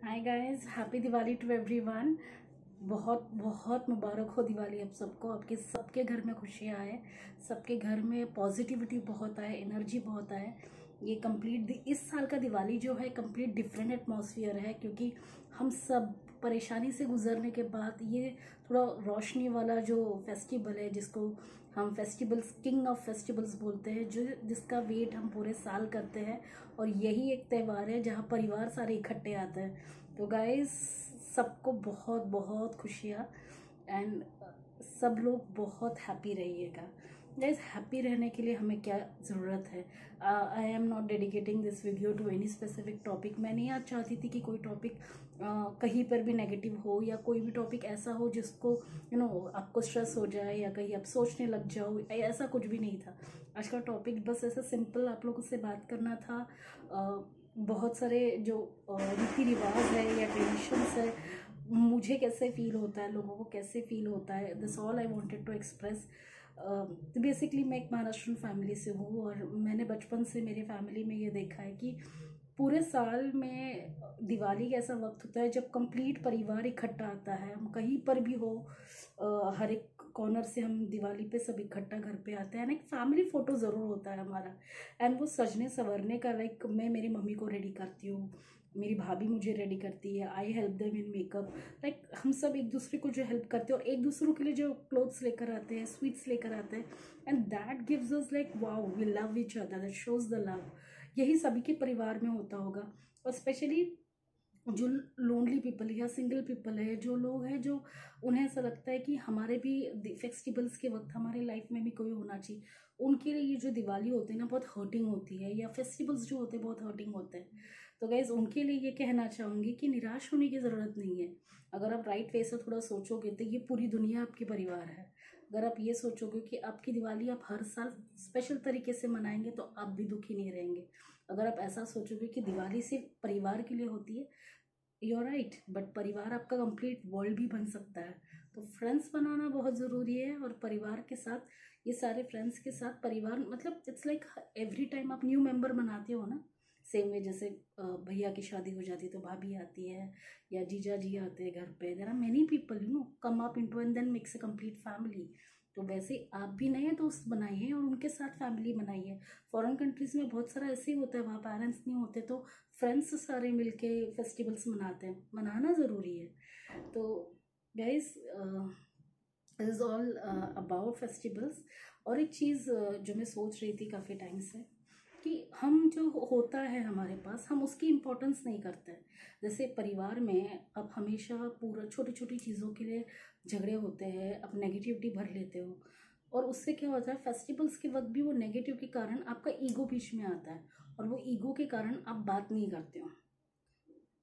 Hi guys, happy Diwali to everyone. बहुत बहुत मुबारक हो दिवाली आप सबको। आपके सबके घर में खुशियाँ आए, सबके घर में पॉजिटिविटी बहुत आए, एनर्जी बहुत आए। ये इस साल का दिवाली जो है कंप्लीट डिफरेंट एटमॉस्फेयर है, क्योंकि हम सब परेशानी से गुजरने के बाद ये थोड़ा रोशनी वाला जो फेस्टिवल है, जिसको हम फेस्टिवल्स किंग ऑफ फेस्टिवल्स बोलते हैं, जिसका वेट हम पूरे साल करते हैं। और यही एक त्यौहार है जहाँ परिवार सारे इकट्ठे आते हैं। तो गाइस, सबको बहुत बहुत खुशियाँ एंड सब लोग बहुत हैप्पी रहिएगा। गाइस, हैप्पी रहने के लिए हमें क्या ज़रूरत है? I am not dedicating this video to any specific topic. मैं नहीं आज चाहती थी कि कोई टॉपिक कहीं पर भी नेगेटिव हो, या कोई भी टॉपिक ऐसा हो जिसको आपको स्ट्रेस हो जाए या कहीं आप सोचने लग जाओ। ऐसा कुछ भी नहीं था। आज का टॉपिक बस ऐसा सिंपल आप लोगों से बात करना था। बहुत सारे जो रीति रिवाज है या ट्रेडिशंस है, मुझे कैसे फील होता है, लोगों को कैसे फील होता है, this all I wanted to express. Basically मैं एक महाराष्ट्रन फैमिली से हूँ, और मैंने बचपन से मेरे फैमिली में ये देखा है कि पूरे साल में दिवाली का ऐसा वक्त होता है जब कंप्लीट परिवार इकट्ठा आता है। हम कहीं पर भी हो, हर एक कॉर्नर से हम दिवाली पे सब इकट्ठा घर पे आते हैं। एक फैमिली फ़ोटो ज़रूर होता है हमारा, एंड वो सजने संवरने का, लाइक मैं मेरी मम्मी को रेडी करती हूँ, मेरी भाभी मुझे रेडी करती है, I help them in makeup. Like हम सब एक दूसरे को जो हेल्प करते हैं, और एक दूसरों के लिए जो क्लोथ्स लेकर आते हैं, स्वीट्स लेकर आते हैं, and that gives us like wow, we love each other, that shows the love. यही सभी के परिवार में होता होगा। और स्पेशली जो लोनली पीपल या सिंगल पीपल है, जो लोग हैं जो उन्हें ऐसा लगता है कि हमारे भी फेस्टिवल्स के वक्त हमारे लाइफ में भी कोई होना चाहिए, उनके लिए ये जो दिवाली होती है ना, बहुत हर्टिंग होती है, या फेस्टिवल्स जो होते हैं बहुत हर्टिंग होते हैं। तो गाइज, उनके लिए ये कहना चाहूँगी कि निराश होने की ज़रूरत नहीं है। अगर आप राइट वे से थोड़ा सोचोगे तो ये पूरी दुनिया आपकी परिवार है। अगर आप ये सोचोगे कि आपकी दिवाली आप हर साल स्पेशल तरीके से मनाएंगे, तो आप भी दुखी नहीं रहेंगे। अगर आप ऐसा सोचोगे कि दिवाली सिर्फ परिवार के लिए होती है, यू आर राइट, बट परिवार आपका कंप्लीट वर्ल्ड भी बन सकता है। तो फ्रेंड्स बनाना बहुत ज़रूरी है, और परिवार के साथ, ये सारे फ्रेंड्स के साथ परिवार, मतलब इट्स लाइक एवरी टाइम आप न्यू मेंबर बनाते हो ना, सेम वे जैसे भैया की शादी हो जाती है तो भाभी आती है, या जीजा जी आते हैं घर पे, there are many people come up into and then makes a complete family. तो वैसे आप भी नए दोस्त बनाइए और उनके साथ फैमिली बनाइए। फॉरेन कंट्रीज़ में बहुत सारा ऐसे ही होता है, वहाँ पेरेंट्स नहीं होते तो फ्रेंड्स सारे मिलके फेस्टिवल्स मनाते हैं। मनाना ज़रूरी है। तो guys, this is all about festivals. और एक चीज़ जो मैं सोच रही थी काफ़ी टाइम से, कि हम जो होता है हमारे पास, हम उसकी इम्पोर्टेंस नहीं करते। जैसे परिवार में अब हमेशा पूरा छोटी छोटी चीज़ों के लिए झगड़े होते हैं, आप नेगेटिविटी भर लेते हो, और उससे क्या होता है, फेस्टिवल्स के वक्त भी वो नेगेटिव के कारण आपका ईगो बीच में आता है, और वो ईगो के कारण आप बात नहीं करते हो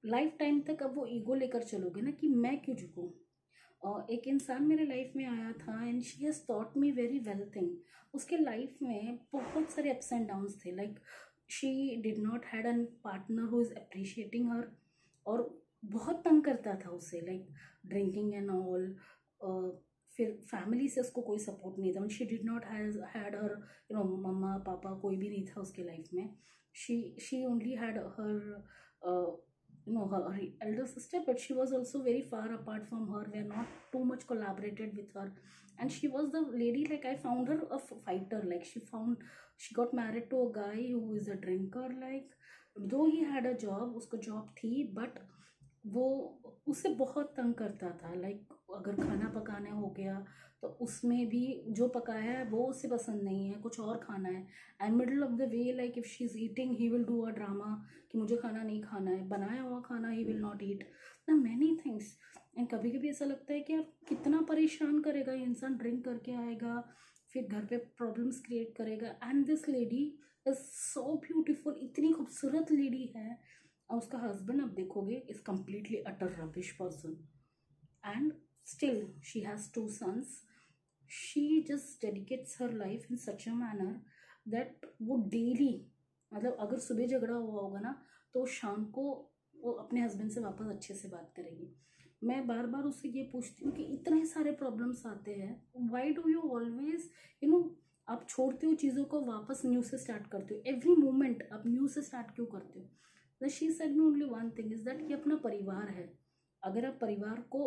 लाइफ टाइम तक। अब वो ईगो लेकर चलोगे ना कि मैं क्यों झुकूँ। और एक इंसान मेरे लाइफ में आया था, and she has taught me very well thing. उसके लाइफ में बहुत सारे अप्स एंड डाउन्स थे, like she did not had an partner who is appreciating her, और बहुत तंग करता था उसे, लाइक ड्रिंकिंग एंड ऑल। फिर फैमिली से उसको कोई सपोर्ट नहीं था, she did not had her मम्मा पापा कोई भी नहीं था उसके लाइफ में। She only had her her elder sister, but she was also very far apart from her. We are not too much collaborated with her, and she was the lady, like I found her a fighter. Like she got married to a guy who is a drinker. Like though he had a job, उसको job थी, but वो उसे बहुत तंग करता था। Like अगर खाना पकाना हो गया तो उसमें भी जो पकाया है वो उसे पसंद नहीं है, कुछ और खाना है। And middle of the way, like if she is eating, he will do a drama कि मुझे खाना नहीं खाना है, बनाया हुआ खाना ही विल नॉट ईट, ना मैनी थिंग्स। एंड कभी कभी ऐसा लगता है कि यार कितना परेशान करेगा ये इंसान, ड्रिंक करके आएगा, फिर घर पे प्रॉब्लम्स क्रिएट करेगा। And this lady is so beautiful, इतनी खूबसूरत लेडी है। और उसका हस्बैंड आप देखोगे is completely utter rubbish person, and still she has two sons. She just dedicates her life in such a manner that वो daily, मतलब अगर सुबह झगड़ा हुआ होगा ना, तो शाम को वो अपने हस्बैंड से वापस अच्छे से बात करेगी। मैं बार बार उससे ये पूछती हूँ कि इतने सारे प्रॉब्लम्स आते हैं, वाई डू यू ऑलवेज आप छोड़ते हो चीज़ों को, वापस न्यू से स्टार्ट करते हो, एवरी मोमेंट आप न्यू से स्टार्ट क्यों करते हो। She said me only one thing is that कि अपना परिवार है, अगर आप परिवार को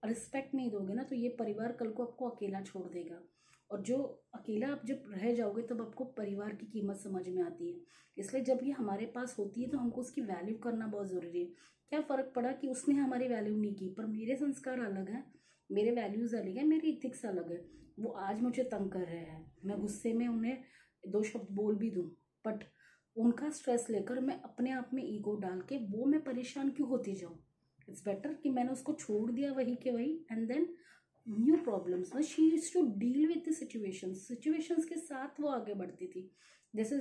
रिस्पेक्ट नहीं दोगे ना तो ये परिवार कल को आपको अकेला छोड़ देगा। और जो अकेला आप जब रह जाओगे तब आपको परिवार की कीमत समझ में आती है। इसलिए जब ये हमारे पास होती है तो हमको उसकी वैल्यू करना बहुत ज़रूरी है। क्या फ़र्क पड़ा कि उसने हमारी वैल्यू नहीं की, पर मेरे संस्कार अलग हैं, मेरे वैल्यूज़ अलग हैं, मेरी इथिक्स अलग है। वो आज मुझे तंग कर रहे हैं, मैं गुस्से में उन्हें 2 शब्द बोल भी दूँ, बट उनका स्ट्रेस लेकर मैं अपने आप में ईगो डाल के वो मैं परेशान क्यों होती जाऊँ। इट्स बेटर कि मैंने उसको छोड़ दिया वही के वही, and then new problems. She used to deal with the situations के साथ वो आगे बढ़ती थी। जैसे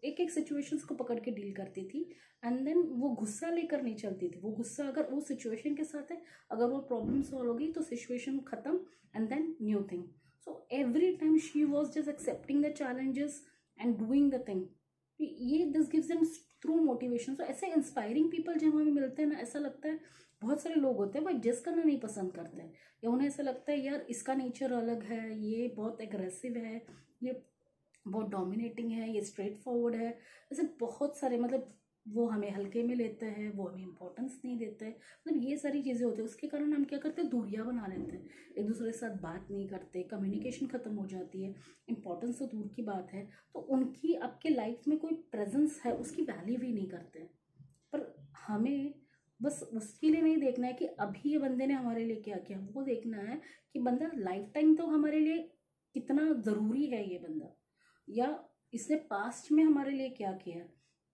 एक एक सिचुएशंस को पकड़ के डील करती थी, एंड देन वो गुस्सा लेकर नहीं चलती थी। वो गुस्सा अगर वो सिचुएशन के साथ है, अगर वो प्रॉब्लम सॉल्व हो गई तो सिचुएशन खत्म, and then new thing. So every time she was just accepting the challenges and doing the thing. ये this gives them through motivation. सो ऐसे इंस्पायरिंग पीपल जब हमें मिलते हैं ना, ऐसा लगता है बहुत सारे लोग होते हैं वो एडजस्ट करना नहीं पसंद करते हैं, या उन्हें ऐसा लगता है यार इसका नेचर अलग है, ये बहुत एग्रेसिव है, ये बहुत डोमिनेटिंग है, ये स्ट्रेट फॉरवर्ड है। ऐसे बहुत सारे मतलब वो हमें हल्के में लेते हैं, वो हमें इम्पोर्टेंस नहीं देते हैं, मतलब ये सारी चीज़ें होती हैं। उसके कारण हम क्या करते हैं, दूरियां बना लेते हैं, एक दूसरे के साथ बात नहीं करते, कम्युनिकेशन ख़त्म हो जाती है। इम्पोर्टेंस तो दूर की बात है, तो उनकी आपके लाइफ में कोई प्रेजेंस है उसकी वैल्यू भी नहीं करते। पर हमें बस उसके लिए नहीं देखना है कि अभी ये बंदे ने हमारे लिए क्या किया, वो देखना है कि बंदा लाइफ टाइम तो हमारे लिए कितना ज़रूरी है ये बंदा, या इसने पास्ट में हमारे लिए क्या किया।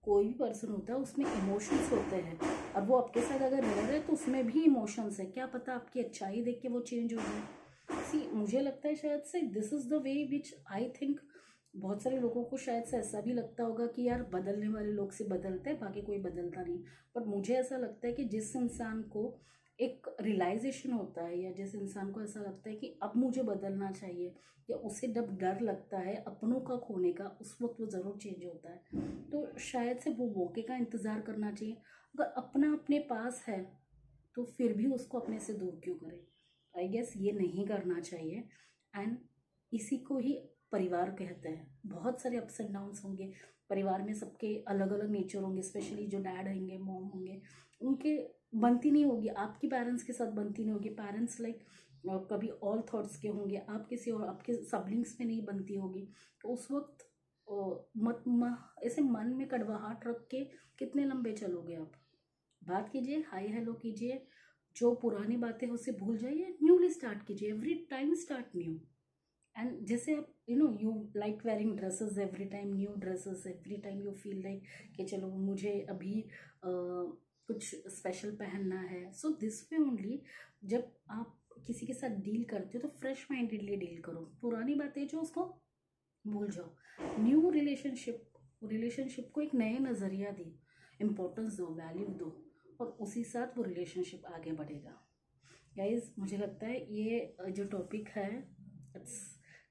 कोई भी पर्सन होता है उसमें इमोशंस होते हैं, और वो आपके साथ अगर रह रहे हैं तो उसमें भी इमोशंस है। क्या पता आपकी अच्छाई देख के वो चेंज हो जाए। सी मुझे लगता है शायद से this is the way which I think. बहुत सारे लोगों को शायद से ऐसा भी लगता होगा कि यार बदलने वाले लोग से बदलते हैं, बाकी कोई बदलता नहीं। पर मुझे ऐसा लगता है कि जिस इंसान को एक रियलाइजेशन होता है, या जिस इंसान को ऐसा लगता है कि अब मुझे बदलना चाहिए, या उसे जब डर लगता है अपनों का खोने का, उस वक्त वो ज़रूर चेंज होता है। तो शायद से वो मौके का इंतज़ार करना चाहिए। अगर अपना अपने पास है तो फिर भी उसको अपने से दूर क्यों करें। आई गेस ये नहीं करना चाहिए। एंड इसी को ही परिवार कहते हैं। बहुत सारे अप्स एंड डाउन्स होंगे परिवार में, सबके अलग अलग नेचर होंगे, स्पेशली जो डैड होंगे, मॉम होंगे, उनके बनती नहीं होगी, आपकी पेरेंट्स के साथ बनती नहीं होगी। पेरेंट्स लाइक कभी ऑल थॉट्स के होंगे, आप किसी और आपके सब्लिंग्स में नहीं बनती होगी। तो उस वक्त ऐसे मन में कड़वाहट रख के कितने लंबे चलोगे आप। बात कीजिए, हाय हेलो कीजिए, जो पुरानी बातें उसे भूल जाइए, न्यूली स्टार्ट कीजिए। Every time start new. And जैसे आप you like wearing dresses every time, new dresses every time you feel like कि चलो मुझे अभी कुछ स्पेशल पहनना है। सो दिस वे ओनली, जब आप किसी के साथ डील करते हो तो फ्रेश माइंडेडली डील करो। पुरानी बातें जो उसको भूल जाओ। न्यू रिलेशनशिप को एक नए नज़रिया दी, इम्पोर्टेंस दो, वैल्यू दो, और उसी साथ वो रिलेशनशिप आगे बढ़ेगा। गाइज मुझे लगता है ये जो टॉपिक है it's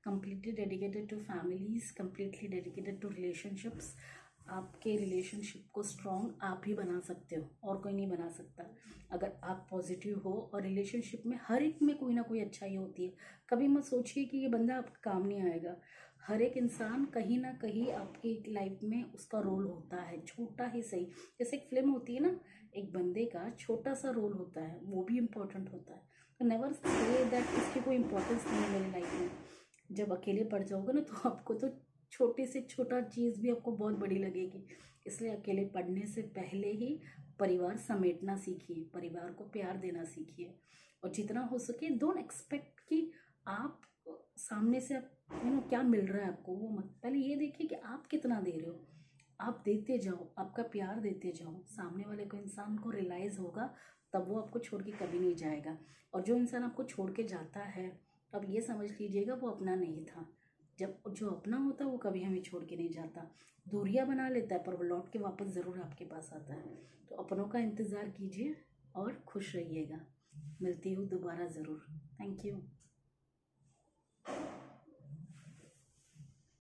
completely dedicated to families, completely dedicated to relationships। आपके रिलेशनशिप को स्ट्रॉन्ग आप ही बना सकते हो, और कोई नहीं बना सकता। अगर आप पॉजिटिव हो, और रिलेशनशिप में हर एक में कोई ना कोई अच्छाई होती है। कभी मत सोचिए कि ये बंदा आपके काम नहीं आएगा। हर एक इंसान कहीं ना कहीं आपकी लाइफ में उसका रोल होता है, छोटा ही सही। जैसे एक फिल्म होती है ना, एक बंदे का छोटा सा रोल होता है, वो भी इम्पोर्टेंट होता है। तो नेवर से दैट इसकी कोई इंपॉर्टेंस नहीं है मेरी लाइफ में। जब अकेले पड़ जाओगे ना तो आपको तो छोटे से छोटा चीज़ भी आपको बहुत बड़ी लगेगी। इसलिए अकेले पढ़ने से पहले ही परिवार समेटना सीखिए, परिवार को प्यार देना सीखिए, और जितना हो सके डोंट एक्सपेक्ट कि आप सामने से आप क्या मिल रहा है आपको, वो मत। पहले ये देखिए कि आप कितना दे रहे हो। आप देते जाओ, आपका प्यार देते जाओ, सामने वाले को इंसान को रियलाइज़ होगा, तब वो आपको छोड़ के कभी नहीं जाएगा। और जो इंसान आपको छोड़ के जाता है, अब ये समझ लीजिएगा वो अपना नहीं था। जब जो अपना होता है वो कभी हमें छोड़ के नहीं जाता, दूरियां बना लेता है, पर वो लौट के वापस ज़रूर आपके पास आता है। तो अपनों का इंतज़ार कीजिए और खुश रहिएगा। मिलती हूँ दोबारा ज़रूर। Thank you.